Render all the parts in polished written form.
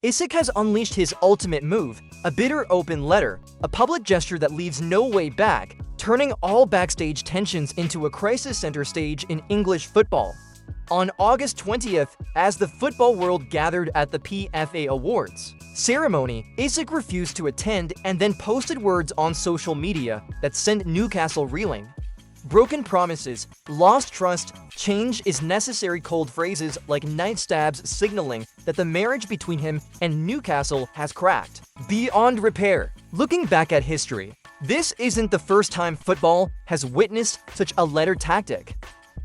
Isak has unleashed his ultimate move, a bitter open letter, a public gesture that leaves no way back, turning all backstage tensions into a crisis center stage in English football. On August 20th, as the football world gathered at the PFA Awards ceremony, Isak refused to attend and then posted words on social media that sent Newcastle reeling. Broken promises, lost trust, change is necessary. Cold phrases like knife stabs signaling that the marriage between him and Newcastle has cracked beyond repair. Looking back at history, this isn't the first time football has witnessed such a letter tactic.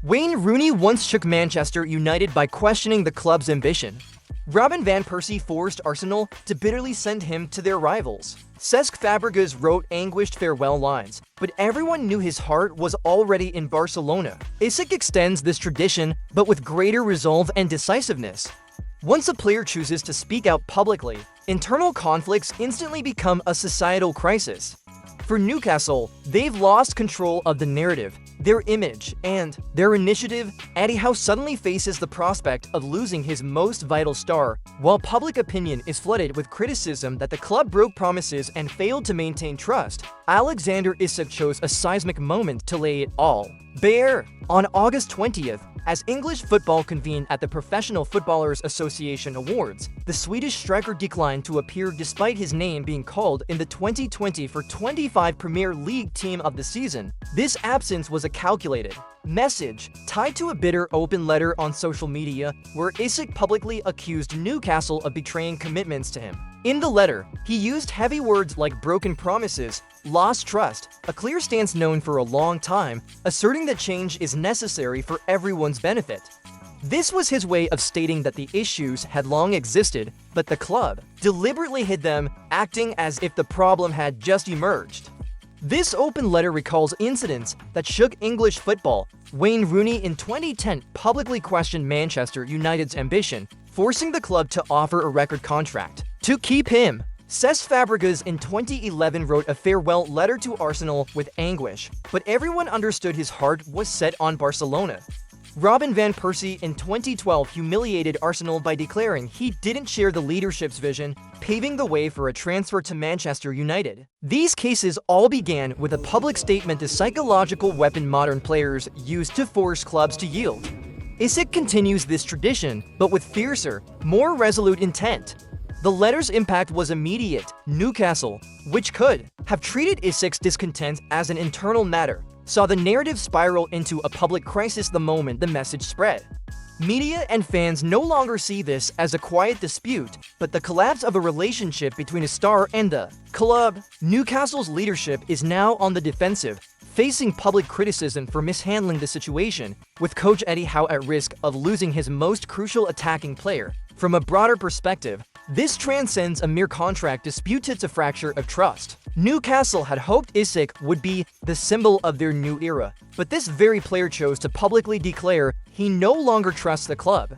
Wayne Rooney once shook Manchester United by questioning the club's ambition. Robin van Persie forced Arsenal to bitterly send him to their rivals. Cesc Fabregas wrote anguished farewell lines, but everyone knew his heart was already in Barcelona. Isak extends this tradition, but with greater resolve and decisiveness. Once a player chooses to speak out publicly, internal conflicts instantly become a societal crisis. For Newcastle, they've lost control of the narrative, their image, and their initiative. Eddie Howe suddenly faces the prospect of losing his most vital star, while public opinion is flooded with criticism that the club broke promises and failed to maintain trust. Alexander Isak chose a seismic moment to lay it all bare. On August 20th, as English football convened at the Professional Footballers Association Awards, the Swedish striker declined to appear despite his name being called in the 2020-25 Premier League Team of the Season. This absence was a calculated message tied to a bitter open letter on social media where Isak publicly accused Newcastle of betraying commitments to him. In the letter, he used heavy words like broken promises, lost trust, a clear stance known for a long time, asserting that change is necessary for everyone's benefit. This was his way of stating that the issues had long existed, but the club deliberately hid them, acting as if the problem had just emerged. This open letter recalls incidents that shook English football. Wayne Rooney in 2010 publicly questioned Manchester United's ambition, forcing the club to offer a record contract to keep him. Cesc Fabregas in 2011 wrote a farewell letter to Arsenal with anguish, but everyone understood his heart was set on Barcelona. Robin van Persie in 2012 humiliated Arsenal by declaring he didn't share the leadership's vision, paving the way for a transfer to Manchester United. These cases all began with a public statement, the psychological weapon modern players use to force clubs to yield. Isak continues this tradition, but with fiercer, more resolute intent. The letter's impact was immediate. Newcastle, which could have treated Isak's discontent as an internal matter, saw the narrative spiral into a public crisis the moment the message spread. Media and fans no longer see this as a quiet dispute, but the collapse of a relationship between a star and the club. Newcastle's leadership is now on the defensive, facing public criticism for mishandling the situation, with coach Eddie Howe at risk of losing his most crucial attacking player. From a broader perspective, this transcends a mere contract dispute. It's a fracture of trust. Newcastle had hoped Isak would be the symbol of their new era, but this very player chose to publicly declare he no longer trusts the club.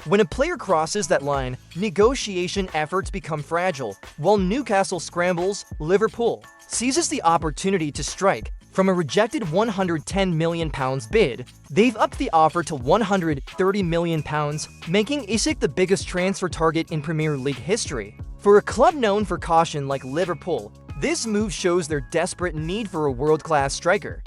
When a player crosses that line, negotiation efforts become fragile. While Newcastle scrambles, Liverpool seizes the opportunity to strike. From a rejected £110 million bid, they've upped the offer to £130 million, making Isak the biggest transfer target in Premier League history. For a club known for caution like Liverpool, this move shows their desperate need for a world-class striker.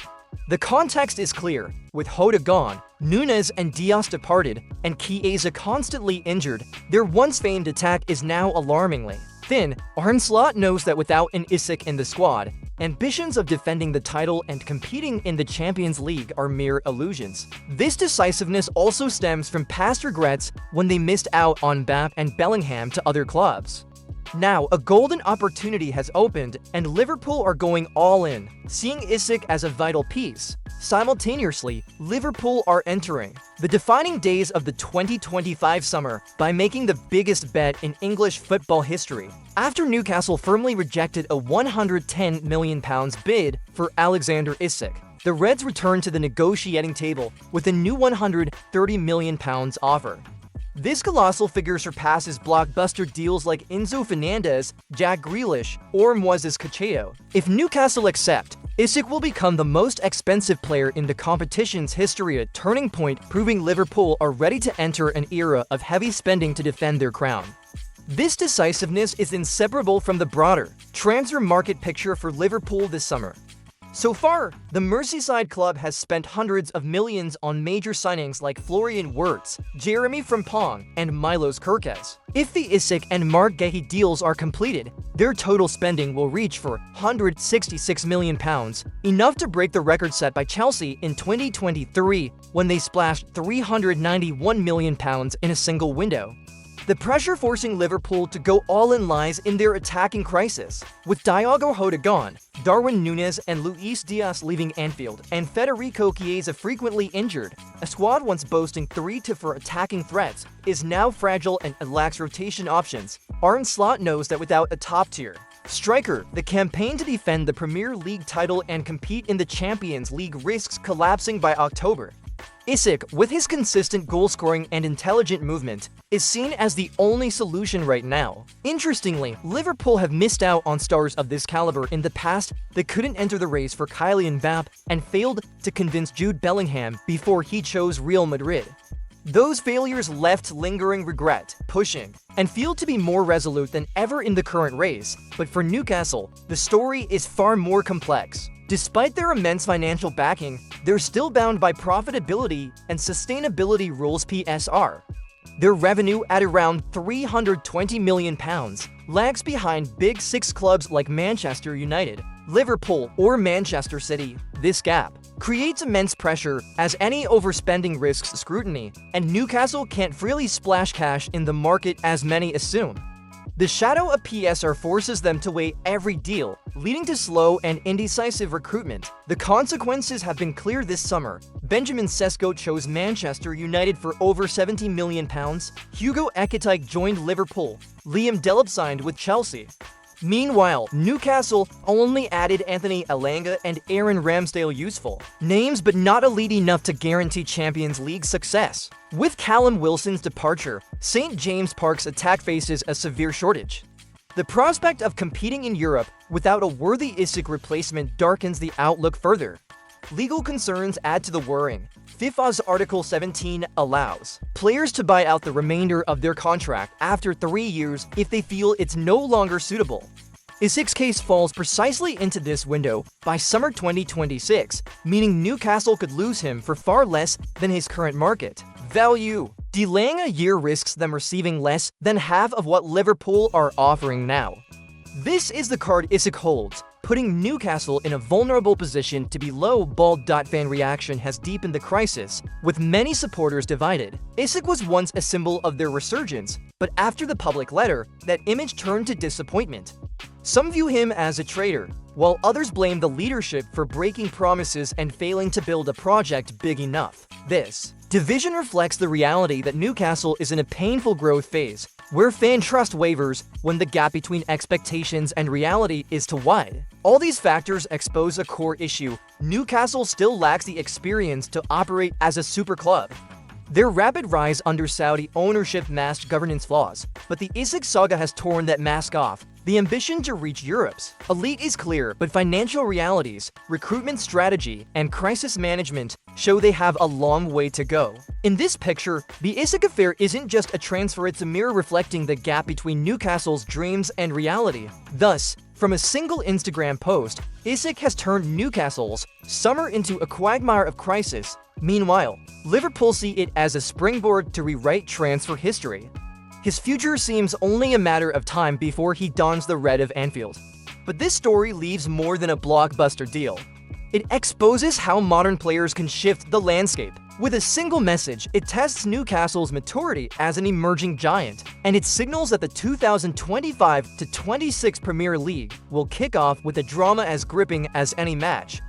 The context is clear. With Hoda gone, Núñez and Diaz departed, and Chiesa constantly injured, their once famed attack is now alarmingly thin. Arne Slot knows that without an Isak in the squad, ambitions of defending the title and competing in the Champions League are mere illusions. This decisiveness also stems from past regrets when they missed out on Mbappe and Bellingham to other clubs. Now, a golden opportunity has opened, and Liverpool are going all in, seeing Isak as a vital piece. Simultaneously, Liverpool are entering the defining days of the 2025 summer by making the biggest bet in English football history. After Newcastle firmly rejected a £110 million bid for Alexander Isak, the Reds returned to the negotiating table with a new £130 million offer. This colossal figure surpasses blockbuster deals like Enzo Fernandez, Jack Grealish, or Moises Caicedo. If Newcastle accept, Isak will become the most expensive player in the competition's history, a turning point proving Liverpool are ready to enter an era of heavy spending to defend their crown. This decisiveness is inseparable from the broader transfer market picture for Liverpool this summer. So far, the Merseyside club has spent hundreds of millions on major signings like Florian Wirtz, Jeremy Frimpong, and Milos Kerkez. If the Isak and Mark Guehi deals are completed, their total spending will reach for £166 million, enough to break the record set by Chelsea in 2023 when they splashed £391 million in a single window. The pressure forcing Liverpool to go all-in lies in their attacking crisis. With Diogo Jota gone, Darwin Núñez and Luis Diaz leaving Anfield, and Federico Chiesa frequently injured, a squad once boasting 3 to 4 attacking threats is now fragile and lacks rotation options. Arne Slot knows that without a top-tier striker, the campaign to defend the Premier League title and compete in the Champions League risks collapsing by October. Isak, with his consistent goal-scoring and intelligent movement, is seen as the only solution right now. Interestingly, Liverpool have missed out on stars of this caliber in the past that couldn't enter the race for Kylian Mbappé and failed to convince Jude Bellingham before he chose Real Madrid. Those failures left lingering regret, pushing, and feel to be more resolute than ever in the current race. But for Newcastle, the story is far more complex. Despite their immense financial backing, they're still bound by profitability and sustainability rules (PSR). Their revenue at around £320 million lags behind Big Six clubs like Manchester United, Liverpool, or Manchester City. This gap creates immense pressure as any overspending risks scrutiny, and Newcastle can't freely splash cash in the market as many assume. The shadow of PSR forces them to weigh every deal, leading to slow and indecisive recruitment. The consequences have been clear this summer. Benjamin Sesko chose Manchester United for over £70 million. Hugo Ekitike joined Liverpool. Liam Delap signed with Chelsea. Meanwhile, Newcastle only added Anthony Elanga and Aaron Ramsdale, useful names but not elite enough to guarantee Champions League success. With Callum Wilson's departure, St. James Park's attack faces a severe shortage. The prospect of competing in Europe without a worthy Isak replacement darkens the outlook further. Legal concerns add to the worrying. FIFA's Article 17 allows players to buy out the remainder of their contract after 3 years if they feel it's no longer suitable. Isak's case falls precisely into this window by summer 2026, meaning Newcastle could lose him for far less than his current market value. Delaying a year risks them receiving less than half of what Liverpool are offering now. This is the card Isak holds, putting Newcastle in a vulnerable position to be low. Fan reaction has deepened the crisis, with many supporters divided. Isak was once a symbol of their resurgence, but after the public letter, that image turned to disappointment. Some view him as a traitor, while others blame the leadership for breaking promises and failing to build a project big enough. This division reflects the reality that Newcastle is in a painful growth phase, where fan trust wavers when the gap between expectations and reality is too wide. All these factors expose a core issue: Newcastle still lacks the experience to operate as a super club. Their rapid rise under Saudi ownership masked governance flaws, but the Isak saga has torn that mask off. The ambition to reach Europe's elite is clear, but financial realities, recruitment strategy, and crisis management show they have a long way to go. In this picture, the Isak affair isn't just a transfer, it's a mirror reflecting the gap between Newcastle's dreams and reality. Thus, from a single Instagram post, Isak has turned Newcastle's summer into a quagmire of crisis. Meanwhile, Liverpool see it as a springboard to rewrite transfer history. His future seems only a matter of time before he dons the red of Anfield. But this story leaves more than a blockbuster deal. It exposes how modern players can shift the landscape. With a single message, it tests Newcastle's maturity as an emerging giant, and it signals that the 2025-26 Premier League will kick off with a drama as gripping as any match.